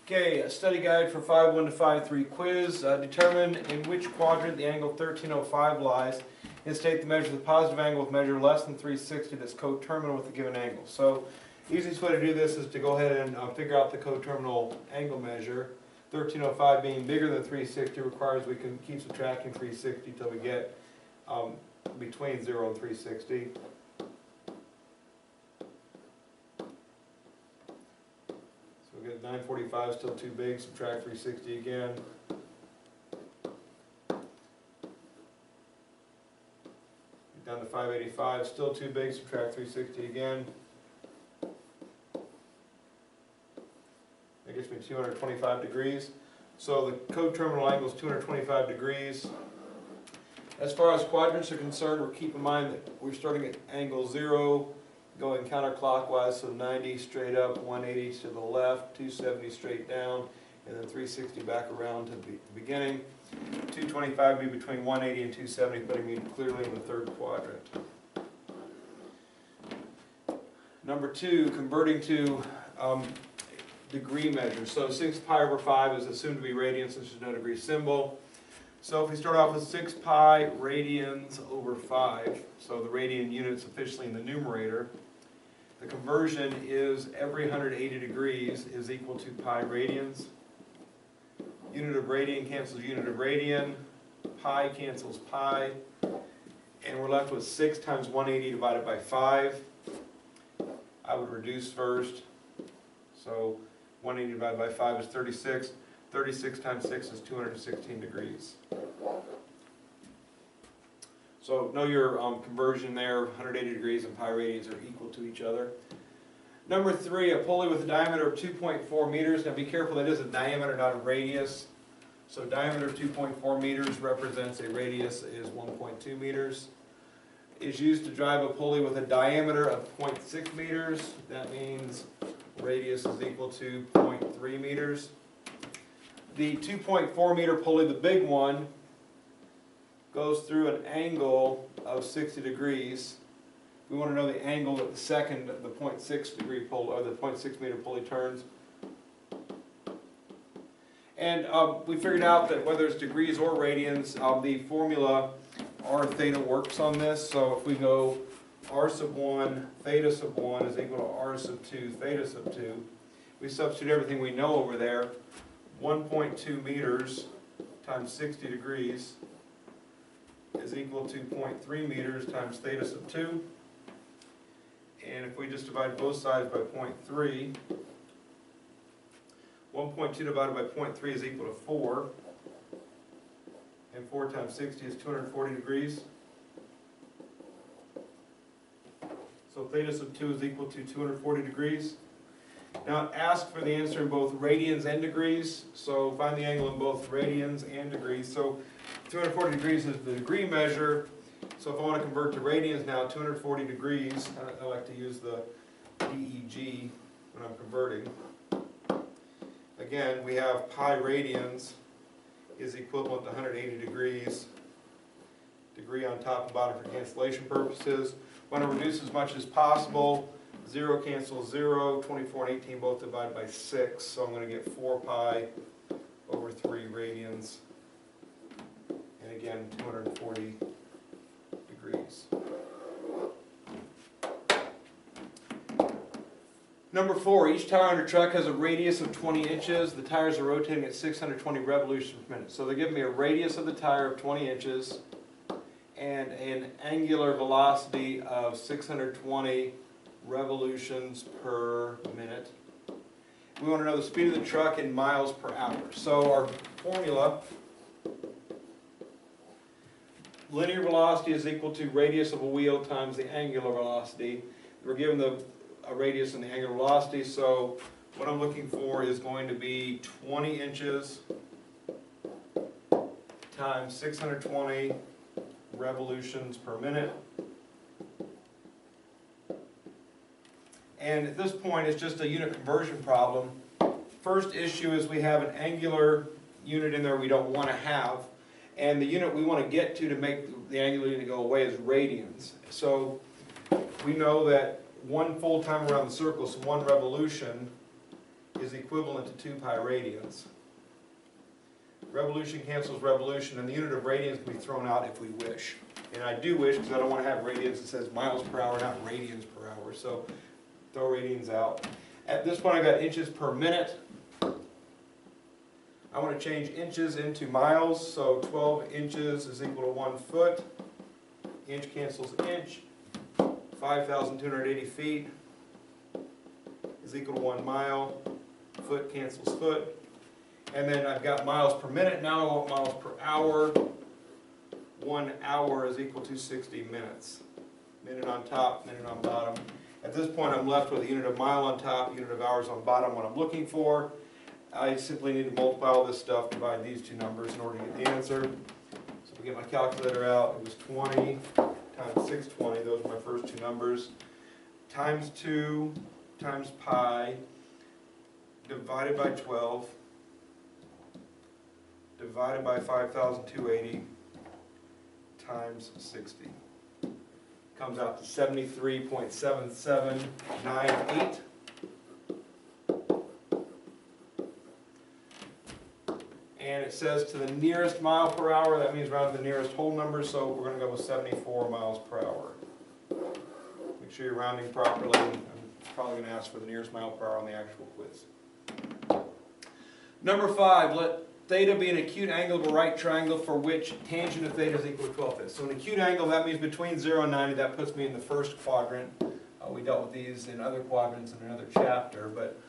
Okay, a study guide for 5.1 to 5.3 quiz. Determine in which quadrant the angle 1305 lies and state the measure of the positive angle with measure less than 360 that's coterminal with the given angle. So, easiest way to do this is to go ahead and figure out the coterminal angle measure. 1305 being bigger than 360 requires we can keep subtracting 360 till we get between 0 and 360. So we get 945 still too big, subtract 360 again. Down to 585, still too big, subtract 360 again. That gets me 225 degrees. So the coterminal angle is 225 degrees. As far as quadrants are concerned, we're keeping in mind that we're starting at angle 0, going counterclockwise, so 90 straight up, 180 to the left, 270 straight down, and then 360 back around to the beginning. 225 would be between 180 and 270, putting me clearly in the third quadrant. Number 2, converting to degree measure. So 6 pi over 5 is assumed to be radians since there's no degree symbol. So if we start off with 6 pi radians over 5, so the radian unit's officially in the numerator, the conversion is every 180 degrees is equal to pi radians. Unit of radian cancels unit of radian, pi cancels pi, and we're left with 6 times 180 divided by 5. I would reduce first, so 180 divided by 5 is 36. 36 times 6 is 216 degrees. So know your conversion there, 180 degrees and pi radians are equal to each other. Number 3, a pulley with a diameter of 2.4 meters. Now be careful, that is a diameter, not a radius. So diameter of 2.4 meters represents a radius is 1.2 meters. Is used to drive a pulley with a diameter of 0.6 meters. That means radius is equal to 0.3 meters. The 2.4 meter pulley, the big one, goes through an angle of 60 degrees. We want to know the angle that the second, the 0.6 degree pulley, or the 0.6 meter pulley turns. And we figured out that whether it's degrees or radians, the formula r theta works on this. So if we go r sub 1 theta sub 1 is equal to r sub 2 theta sub 2, we substitute everything we know over there. 1.2 meters times 60 degrees is equal to 0.3 meters times theta sub 2. And if we just divide both sides by 0.3, 1.2 divided by 0.3 is equal to 4. And 4 times 60 is 240 degrees. So theta sub 2 is equal to 240 degrees. Now ask for the answer in both radians and degrees. So find the angle in both radians and degrees. So 240 degrees is the degree measure. So if I want to convert to radians now, 240 degrees, I like to use the DEG when I'm converting. Again, we have pi radians is equivalent to 180 degrees. Degree on top and bottom for cancellation purposes. Want to reduce as much as possible. 0 cancels 0, 24 and 18 both divide by 6, so I'm going to get 4 pi over 3 radians. And again, 240 degrees. Number 4, each tire on a truck has a radius of 20 inches. The tires are rotating at 620 revolutions per minute. So they're giving me a radius of the tire of 20 inches and an angular velocity of 620 revolutions per minute. We want to know the speed of the truck in miles per hour. So our formula, linear velocity is equal to radius of a wheel times the angular velocity. We're given a radius and the angular velocity, so what I'm looking for is going to be 20 inches times 620 revolutions per minute. And at this point, it's just a unit conversion problem. First issue is we have an angular unit in there we don't want to have. And the unit we want to get to make the angular unit go away is radians. So we know that one full time around the circle, so one revolution, is equivalent to 2 pi radians. Revolution cancels revolution, and the unit of radians can be thrown out if we wish. And I do wish, because I don't want to have radians that says miles per hour, not radians per hour. So throw radians out. At this point, I've got inches per minute. I want to change inches into miles, so 12 inches is equal to 1 foot. Inch cancels inch. 5,280 feet is equal to 1 mile. Foot cancels foot. And then I've got miles per minute. Now I want miles per hour. 1 hour is equal to 60 minutes. Minute on top, minute on bottom. At this point, I'm left with a unit of mile on top, unit of hours on bottom, what I'm looking for. I simply need to multiply all this stuff, divide these two numbers in order to get the answer. So if I get my calculator out, it was 20 times 620, those are my first two numbers, times 2 times pi, divided by 12, divided by 5,280, times 60. Comes out to 73.7798. And it says to the nearest mile per hour, that means round to the nearest whole number, so we're going to go with 74 miles per hour. Make sure you're rounding properly. I'm probably going to ask for the nearest mile per hour on the actual quiz. Number 5, let theta be an acute angle of a right triangle for which tangent of theta is equal to 12 fifths. So an acute angle, that means between 0 and 90, that puts me in the first quadrant. We dealt with these in other quadrants in another chapter, but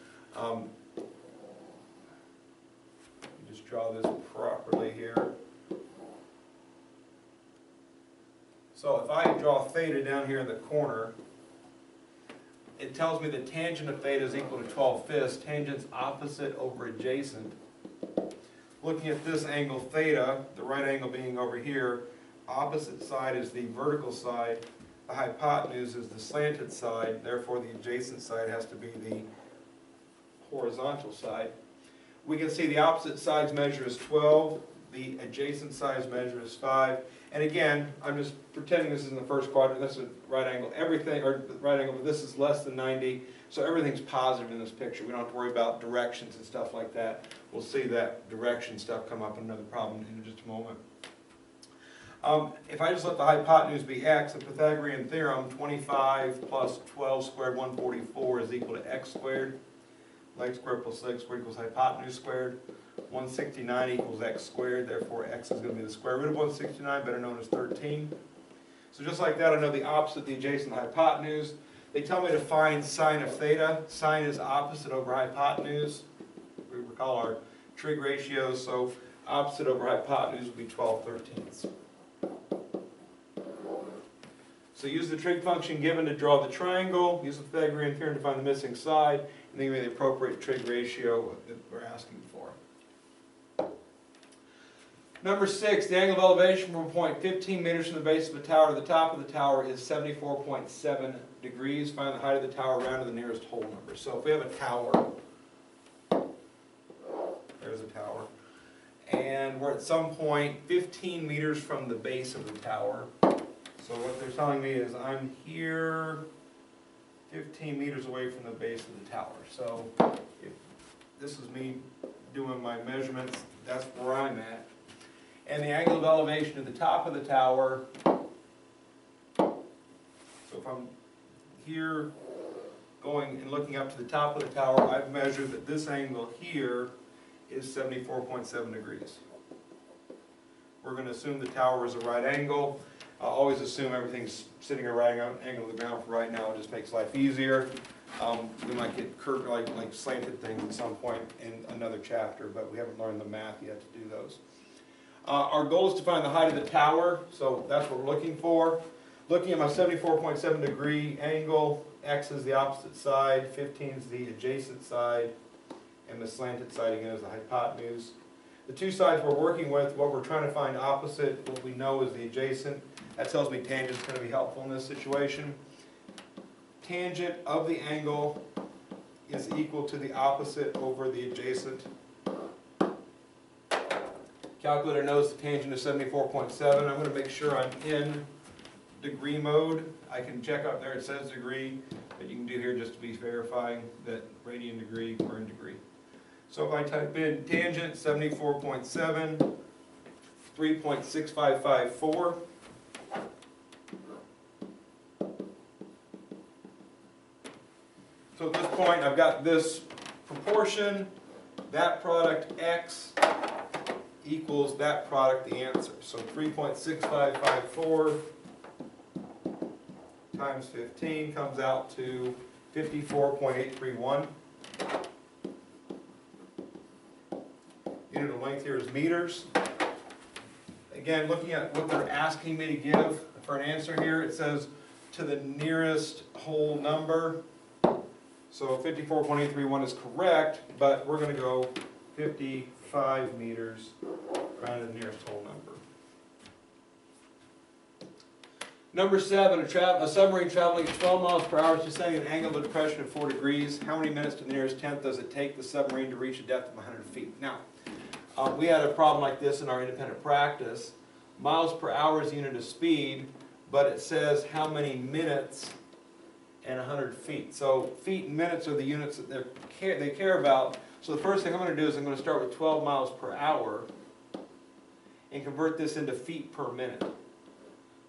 just draw this properly here. So if I draw theta down here in the corner, it tells me the tangent of theta is equal to 12 fifths. Tangent's opposite over adjacent. Looking at this angle theta, the right angle being over here, opposite side is the vertical side, the hypotenuse is the slanted side, therefore the adjacent side has to be the horizontal side. We can see the opposite side's measure is 12, the adjacent side's measure is 5, and again, I'm just pretending this is in the first quadrant, this is a right angle, everything, or right angle, but this is less than 90, so everything's positive in this picture. We don't have to worry about directions and stuff like that. We'll see that direction stuff come up in another problem in just a moment. If I just let the hypotenuse be x, the Pythagorean theorem, 25 plus 12 squared, 144 is equal to x squared. Leg squared plus leg squared equals hypotenuse squared. 169 equals x squared, therefore x is going to be the square root of 169, better known as 13. So just like that, I know the opposite, the adjacent hypotenuse. They tell me to find sine of theta. Sine is opposite over hypotenuse. We recall our trig ratios, so opposite over hypotenuse would be 12/13. So use the trig function given to draw the triangle, use the Pythagorean theorem to find the missing side, and then give me the appropriate trig ratio that we're asking for. Number 6, the angle of elevation from a point 15 meters from the base of a tower to the top of the tower is 74.7 degrees. Find the height of the tower round to the nearest whole number. So if we have a tower, there's a tower, and we're at some point 15 meters from the base of the tower. So what they're telling me is I'm here 15 meters away from the base of the tower. So if this is me doing my measurements, that's where I'm at. And the angle of elevation at the top of the tower, so if I'm here going and looking up to the top of the tower, I've measured that this angle here is 74.7 degrees. We're going to assume the tower is a right angle. I'll always assume everything's sitting at a right angle to the ground for right now. It just makes life easier. We might get curved, like slanted things at some point in another chapter, but we haven't learned the math yet to do those. Our goal is to find the height of the tower, so that's what we're looking for. Looking at my 74.7 degree angle, x is the opposite side, 15 is the adjacent side, and the slanted side again is the hypotenuse. The two sides we're working with, what we're trying to find opposite, what we know is the adjacent. That tells me tangent is going to be helpful in this situation. Tangent of the angle is equal to the opposite over the adjacent. Calculator knows the tangent is 74.7. I'm going to make sure I'm in degree mode. I can check up there, it says degree. But you can do here just to be verifying that radian degree per in degree. So if I type in tangent 74.7, 3.6554. So at this point I've got this proportion, that product x equals that product, the answer. So 3.6554 times 15 comes out to 54.831. Unit of length here is meters. Again, looking at what they're asking me to give for an answer here, it says to the nearest whole number. So 54.831 is correct, but we're going to go 55 meters round to the nearest whole number. Number 7, a submarine traveling at 12 miles per hour is descending an angle of depression of 4 degrees. How many minutes to the nearest tenth does it take the submarine to reach a depth of 100 feet? Now, we had a problem like this in our independent practice. Miles per hour is the unit of speed, but it says how many minutes and 100 feet. So feet and minutes are the units that they care about. So the first thing I'm going to do is I'm going to start with 12 miles per hour and convert this into feet per minute.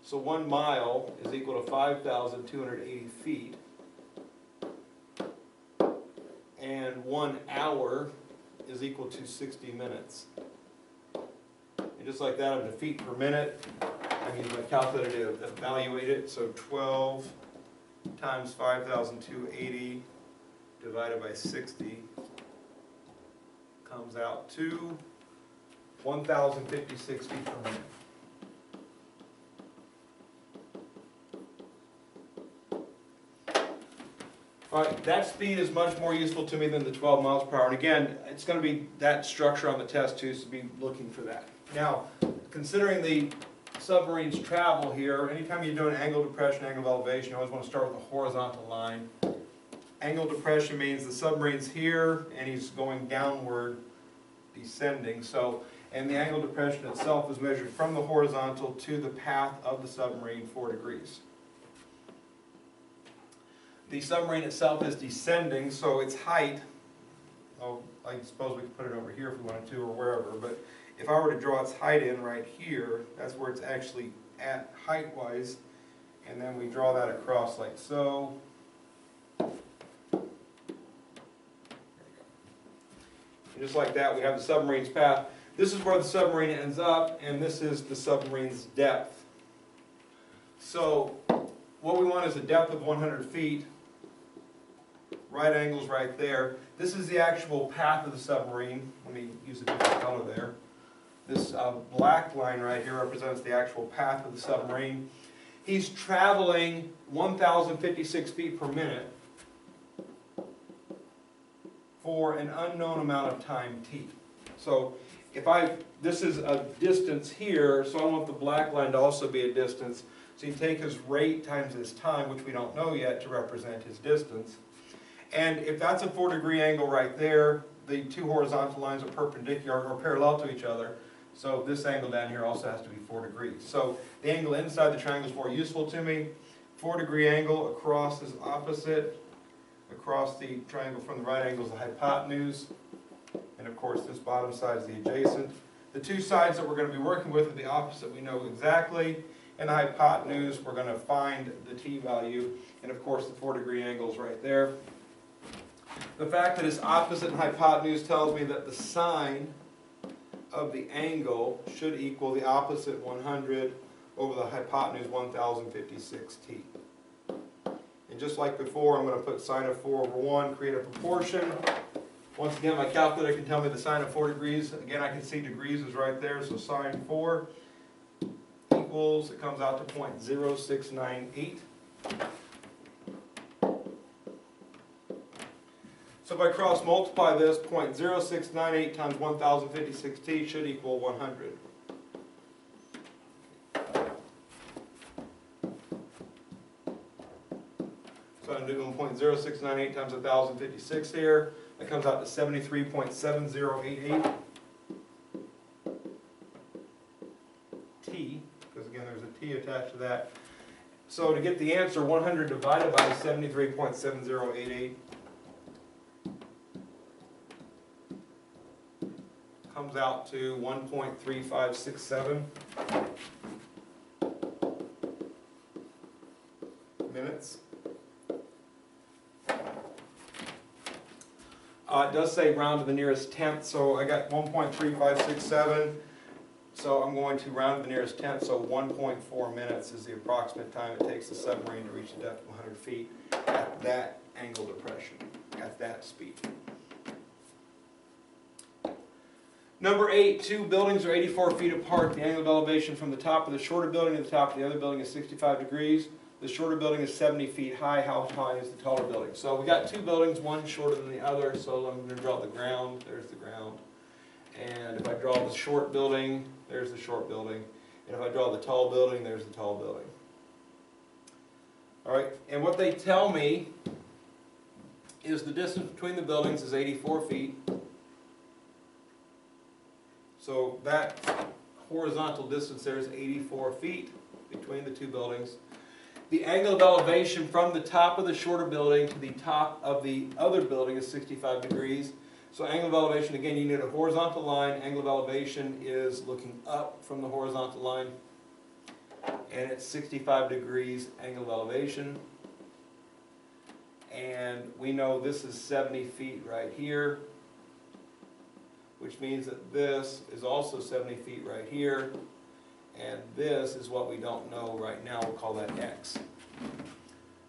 So 1 mile is equal to 5,280 feet. And 1 hour is equal to 60 minutes. And just like that, I'm in feet per minute. I use my calculator to evaluate it. So 12 times 5,280 divided by 60 comes out to 1,056 feet per minute. Alright, that speed is much more useful to me than the 12 miles per hour. And again, it's going to be that structure on the test too, so be looking for that. Now, considering the submarine's travel here, anytime you do an angle of depression, angle of elevation, you always want to start with a horizontal line. Angle of depression means the submarine's here and he's going downward, descending. So, and the angle of depression itself is measured from the horizontal to the path of the submarine, 4 degrees. The submarine itself is descending, so its height, oh, I suppose we could put it over here if we wanted to, or wherever, but if I were to draw its height in right here, that's where it's actually at height-wise, and then we draw that across like so. And just like that, we have the submarine's path. This is where the submarine ends up, and this is the submarine's depth. So what we want is a depth of 100 feet. Right angles right there. This is the actual path of the submarine. Let me use a different color there. This black line right here represents the actual path of the submarine. He's traveling 1,056 feet per minute for an unknown amount of time t. So this is a distance here, so I want the black line to also be a distance. So you take his rate times his time, which we don't know yet, to represent his distance. And if that's a 4-degree angle right there, the two horizontal lines are perpendicular or parallel to each other. So this angle down here also has to be 4 degrees. So the angle inside the triangle is more useful to me. 4-degree angle across is opposite. Across the triangle from the right angle is the hypotenuse. And of course this bottom side is the adjacent. The two sides that we're going to be working with are the opposite, we know exactly. And the hypotenuse, we're going to find the t value. And of course the 4-degree angle is right there. The fact that it's opposite and hypotenuse tells me that the sine of the angle should equal the opposite 100 over the hypotenuse 1056t. And just like before, I'm going to put sine of 4 over 1, create a proportion. Once again, my calculator can tell me the sine of 4 degrees. Again, I can see degrees is right there, so sine 4 equals, it comes out to 0.0698. So if I cross multiply this, 0.0698 times 1056t should equal 100. So I'm doing 0.0698 times 1056 here. That comes out to 73.7088 t, because again there's a t attached to that. So to get the answer, 100 divided by 73.7088 comes out to 1.3567 minutes. It does say round to the nearest tenth, so I got 1.3567. So I'm going to round to the nearest tenth, so 1.4 minutes is the approximate time it takes the submarine to reach a depth of 100 feet at that angle depression, at that speed. Number 8, two buildings are 84 feet apart. The angle of elevation from the top of the shorter building to the top of the other building is 65 degrees. The shorter building is 70 feet high. How high is the taller building? So we got two buildings, one shorter than the other, so I'm going to draw the ground. There's the ground. And if I draw the short building, there's the short building. And if I draw the tall building, there's the tall building. All right, and what they tell me is the distance between the buildings is 84 feet. So that horizontal distance there is 84 feet between the two buildings. The angle of elevation from the top of the shorter building to the top of the other building is 65 degrees. So angle of elevation, again, you need a horizontal line. Angle of elevation is looking up from the horizontal line. And it's 65 degrees angle of elevation. And we know this is 70 feet right here, which means that this is also 70 feet right here. And this is what we don't know right now. We'll call that x.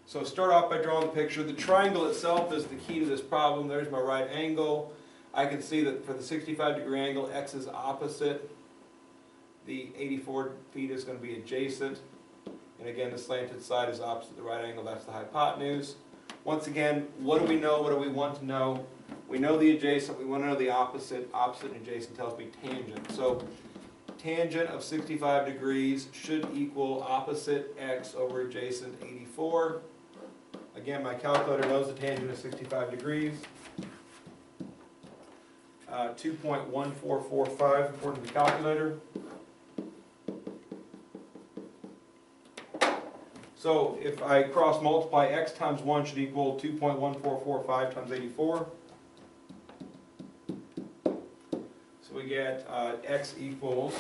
So start off by drawing the picture. The triangle itself is the key to this problem. There's my right angle. I can see that for the 65-degree angle, x is opposite. The 84 feet is going to be adjacent. And again, the slanted side is opposite the right angle. That's the hypotenuse. Once again, what do we know? What do we want to know? We know the adjacent. We want to know the opposite. Opposite and adjacent tells me tangent. So tangent of 65 degrees should equal opposite x over adjacent 84. Again, my calculator knows the tangent is 65 degrees. 2.1445 according to the calculator. So if I cross multiply, x times 1 should equal 2.1445 times 84. So we get x equals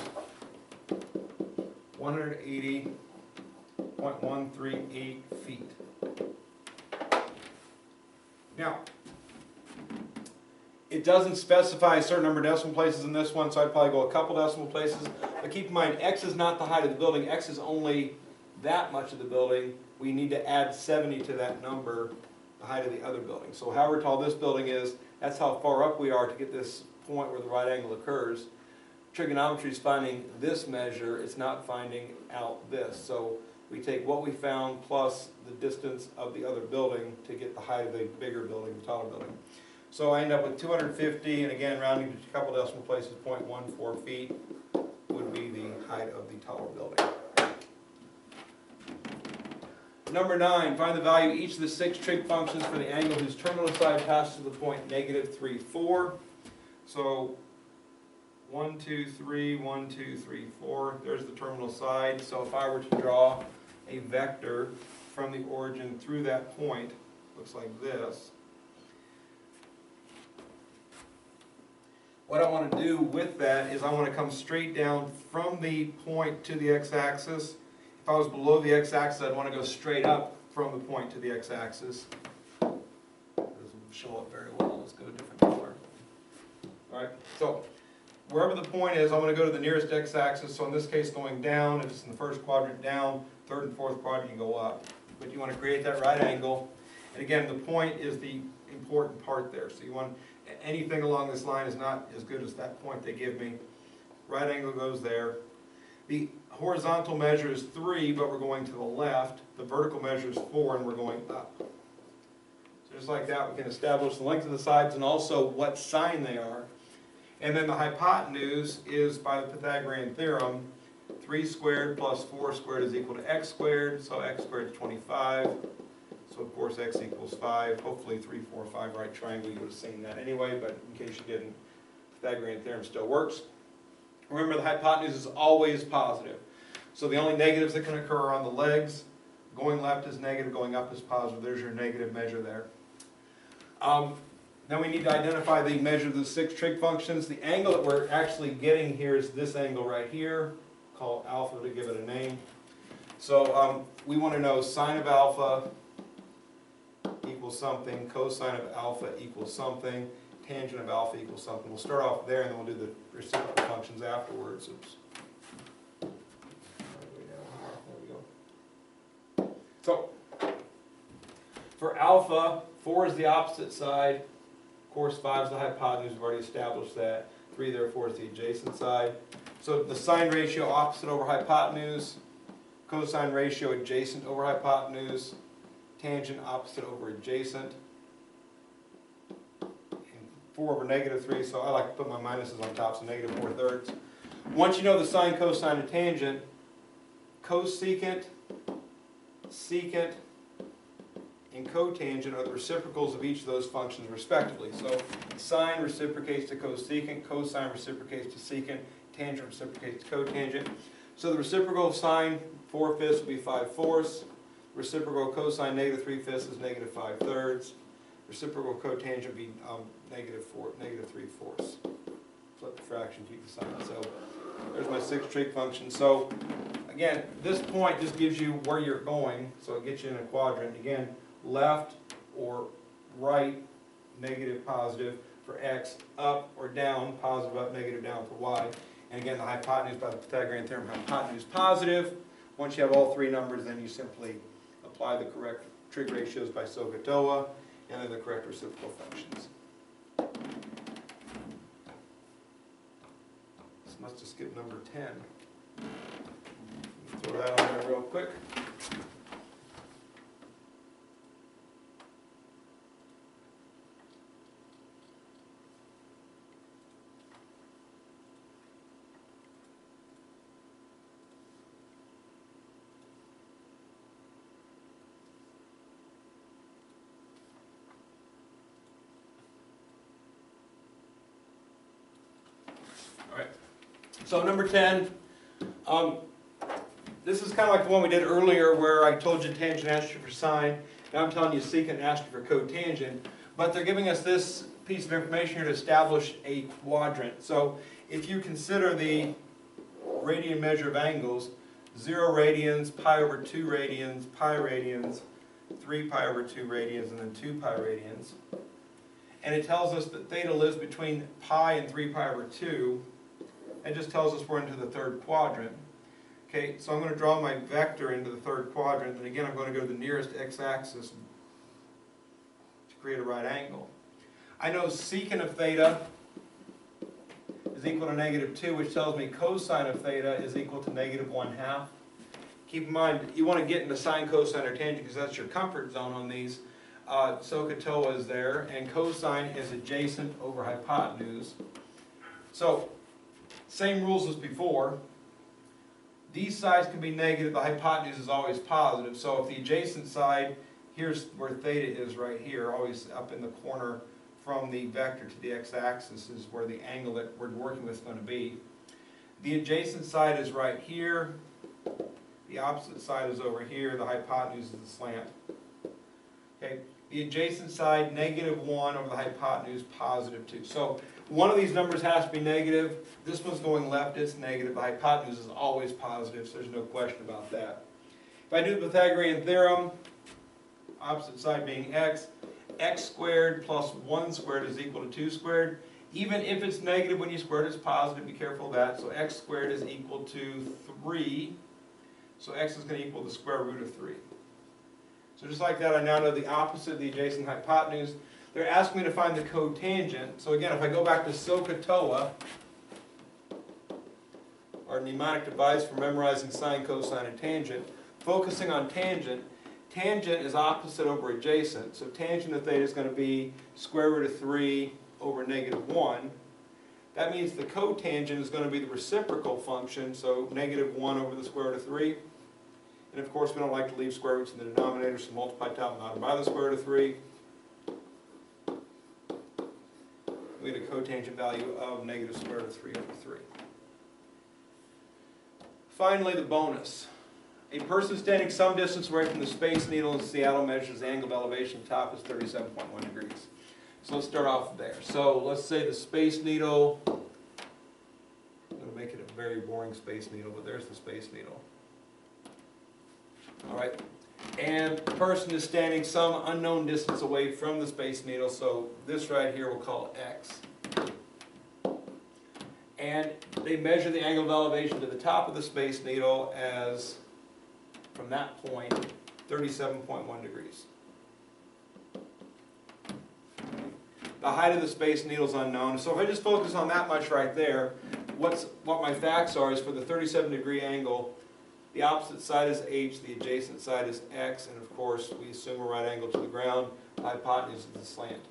180.138 feet. Now, it doesn't specify a certain number of decimal places in this one, so I'd probably go a couple decimal places. But keep in mind, x is not the height of the building. X is only that much of the building. We need to add 70 to that number, the height of the other building. So however tall this building is, that's how far up we are to get this point where the right angle occurs. Trigonometry is finding this measure. It's not finding out this. So we take what we found plus the distance of the other building to get the height of the bigger building, the taller building. So I end up with 250, and again, rounding to a couple decimal places, 0.14 feet would be the height of the taller building. Number 9, find the value of each of the 6 trig functions for the angle whose terminal side passes to the point -3, 4. So 1, 2, 3, 1, 2, 3, 4. There's the terminal side. So if I were to draw a vector from the origin through that point, looks like this. What I want to do with that is I want to come straight down from the point to the x-axis. If I was below the x-axis, I'd want to go straight up from the point to the x-axis. Doesn't show up very well. Let's go a different color. All right. So wherever the point is, I'm going to go to the nearest x-axis. So in this case, going down. If it's in the first quadrant, down. Third and fourth quadrant, you go up. But you want to create that right angle. And again, the point is the important part there. So you want anything along this line is not as good as that point they give me. Right angle goes there. The horizontal measure is 3, but we're going to the left. The vertical measure is 4, and we're going up. So just like that, we can establish the length of the sides and also what sign they are. And then the hypotenuse is, by the Pythagorean theorem, 3 squared plus 4 squared is equal to x squared. So x squared is 25. So of course x equals 5. Hopefully 3, 4, 5 right triangle. You would have seen that anyway, but in case you didn't, Pythagorean theorem still works. Remember, the hypotenuse is always positive. So the only negatives that can occur are on the legs. Going left is negative, going up is positive. There's your negative measure there. Then we need to identify the measure of the 6 trig functions. The angle that we're actually getting here is this angle right here, called alpha to give it a name. So we want to know sine of alpha equals something, cosine of alpha equals something, tangent of alpha equals something. We'll start off there and then we'll do the reciprocal functions afterwards. Oops. So, for alpha, 4 is the opposite side. Of course, 5 is the hypotenuse. We've already established that. 3, therefore, is the adjacent side. So the sine ratio opposite over hypotenuse, cosine ratio adjacent over hypotenuse, tangent opposite over adjacent, and 4 over negative 3. So I like to put my minuses on top, so negative 4/3. Once you know the sine, cosine, and tangent, cosecant, secant, and cotangent are the reciprocals of each of those functions respectively. So sine reciprocates to cosecant, cosine reciprocates to secant, tangent reciprocates to cotangent. So the reciprocal of sine 4/5 will be 5/4. Reciprocal of cosine negative 3/5 is negative 5/3. Reciprocal of cotangent would be negative 3/4. Flip the fraction, keep the sign. So there's my 6 trig functions. So again, this point just gives you where you're going, so it gets you in a quadrant. Again, left or right, negative, positive for x, up or down, positive, up, negative, down for y. And again, the hypotenuse by the Pythagorean theorem, hypotenuse positive. Once you have all 3 numbers, then you simply apply the correct trig ratios by SOHCAHTOA, and then the correct reciprocal functions. This must have skipped number 10. Throw that on there real quick. So number 10, this is kind of like the one we did earlier where I told you tangent asked you for sine. Now I'm telling you secant asked you for cotangent. But they're giving us this piece of information here to establish a quadrant. So if you consider the radian measure of angles, 0 radians, pi over 2 radians, pi radians, 3 pi over 2 radians, and then 2 pi radians. And it tells us that theta lives between pi and 3 pi over 2. It just tells us we're into the 3rd quadrant. Okay, so I'm going to draw my vector into the 3rd quadrant, and again I'm going to go to the nearest x-axis to create a right angle. I know secant of theta is equal to negative 2, which tells me cosine of theta is equal to negative 1/2. Keep in mind, you want to get into sine, cosine, or tangent because that's your comfort zone on these. SOHCAHTOA is there, and cosine is adjacent over hypotenuse. So, same rules as before. These sides can be negative, the hypotenuse is always positive. So if the adjacent side, here's where theta is right here, always up in the corner from the vector to the x-axis is where the angle that we're working with is going to be. The adjacent side is right here. The opposite side is over here. The hypotenuse is the slant. Okay. The adjacent side, negative 1 over the hypotenuse, positive 2. So one of these numbers has to be negative. This one's going left, it's negative. The hypotenuse is always positive, so there's no question about that. If I do the Pythagorean theorem, opposite side being x, x squared plus 1 squared is equal to 2 squared. Even if it's negative when you square it, it's positive. Be careful of that. So x squared is equal to 3. So x is going to equal the square root of 3. So just like that, I now know the opposite of the adjacent hypotenuse. They're asking me to find the cotangent. So again, if I go back to SOHCAHTOA, our mnemonic device for memorizing sine, cosine, and tangent, focusing on tangent, tangent is opposite over adjacent. So tangent of theta is going to be square root of 3 over negative 1. That means the cotangent is going to be the reciprocal function, so negative 1 over the square root of 3. And of course, we don't like to leave square roots in the denominator, so multiply top and bottom by the square root of 3. We get a cotangent value of negative square root of 3 over 3. Finally, the bonus. A person standing some distance away from the Space Needle in Seattle measures the angle of elevation top is 37.1 degrees. So let's start off there. So let's say the Space Needle, I'm going to make it a very boring Space Needle, but there's the Space Needle. All right. And the person is standing some unknown distance away from the Space Needle, so this right here we'll call X. And they measure the angle of elevation to the top of the Space Needle as, from that point, 37.1 degrees. The height of the Space Needle is unknown, so if I just focus on that much right there, what my facts are is for the 37-degree angle, the opposite side is h, the adjacent side is x, and of course we assume a right angle to the ground, the hypotenuse is the slant.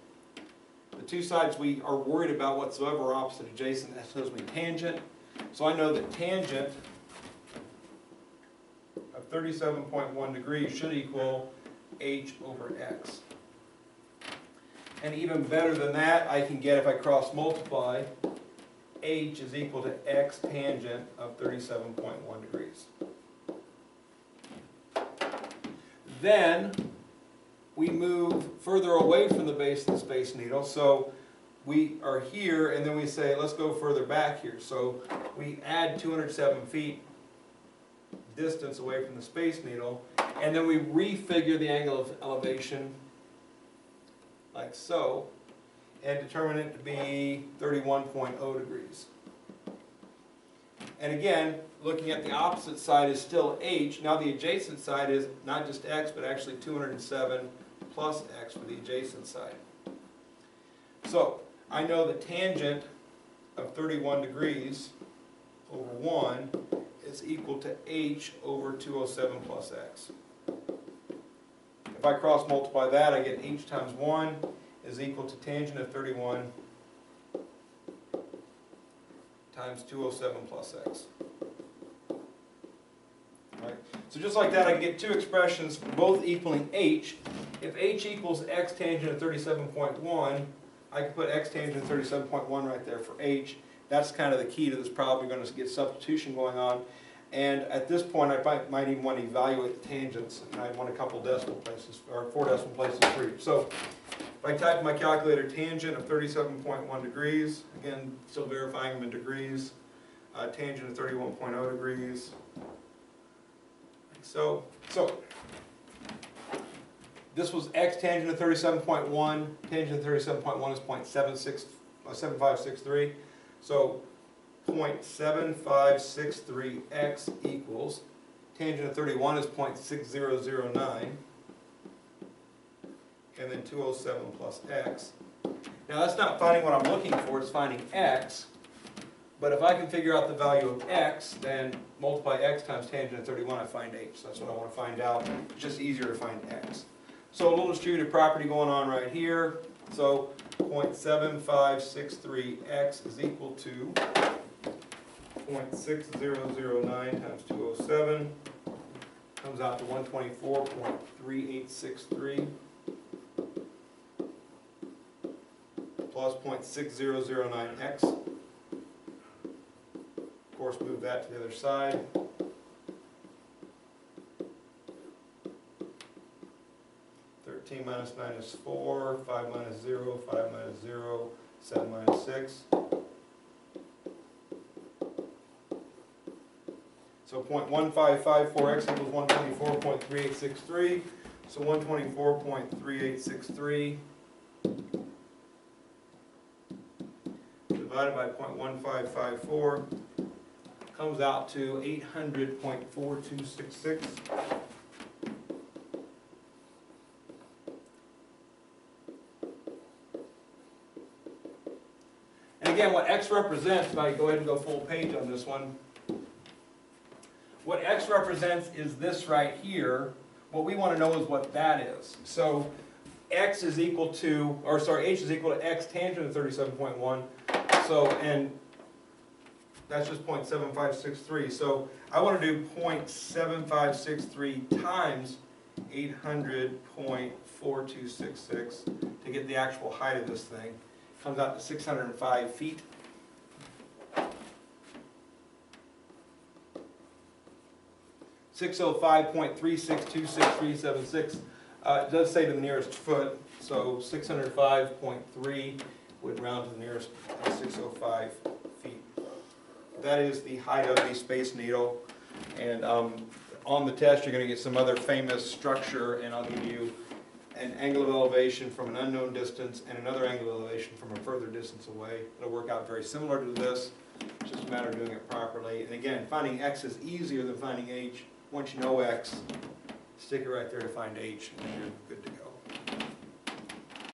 The two sides we are worried about whatsoever are opposite adjacent, that tells me tangent. So I know that tangent of 37.1 degrees should equal h over x. And even better than that, I can get, if I cross multiply, h is equal to x tangent of 37.1 degrees. Then we move further away from the base of the Space Needle. So we are here, and then we say, let's go further back here. So we add 207 feet distance away from the Space Needle, and then we refigure the angle of elevation like so, and determine it to be 31.0 degrees. And again, looking at the opposite side is still h. Now the adjacent side is not just x, but actually 207 plus x for the adjacent side. So I know the tangent of 31 degrees over 1 is equal to h over 207 plus x. If I cross multiply that, I get h times 1 is equal to tangent of 31 times 207 plus x. Right. So just like that, I can get two expressions both equaling h. If h equals x tangent of 37.1, I can put x tangent of 37.1 right there for h. That's kind of the key to this problem. You're going to get substitution going on. And at this point, I might even want to evaluate the tangents, and I'd want a couple decimal places, or 4 decimal places for each. So if I type in my calculator tangent of 37.1 degrees, again, still verifying them in degrees, tangent of 31.0 degrees. So this was x tangent of 37.1, tangent of 37.1 is 0.7563. So 0.7563x equals, tangent of 31 is 0.6009, and then 207 plus x. Now that's not finding what I'm looking for, it's finding x. But if I can figure out the value of x, then multiply x times tangent of 31, I find h. So that's what I want to find out. It's just easier to find x. So a little distributive property going on right here. So 0.7563x is equal to 0.6009 times 207. Comes out to 124.3863 plus 0.6009x. Of course, move that to the other side. Minus 9 is 4, 5 minus 0, 5 minus 0, 7 minus 6. So 0.1554x equals 124.3863. So 124.3863 divided by 0.1554 comes out to 800.4266. Again, what x represents, if I go ahead and go full page on this one, what x represents is this right here. What we want to know is what that is. So x is equal to, or sorry, h is equal to x tangent of 37.1. So, and that's just 0.7563. So I want to do 0.7563 times 800.4266 to get the actual height of this thing. Comes out to 605 feet. 605.3626376. It does say to the nearest foot, so 605.3 would round to the nearest 605 feet. That is the height of the Space Needle. And on the test, you're going to get some other famous structure, and I'll give you an angle of elevation from an unknown distance and another angle of elevation from a further distance away. It'll work out very similar to this. It's just a matter of doing it properly. And again, finding x is easier than finding h. Once you know x, stick it right there to find h, and then you're good to go.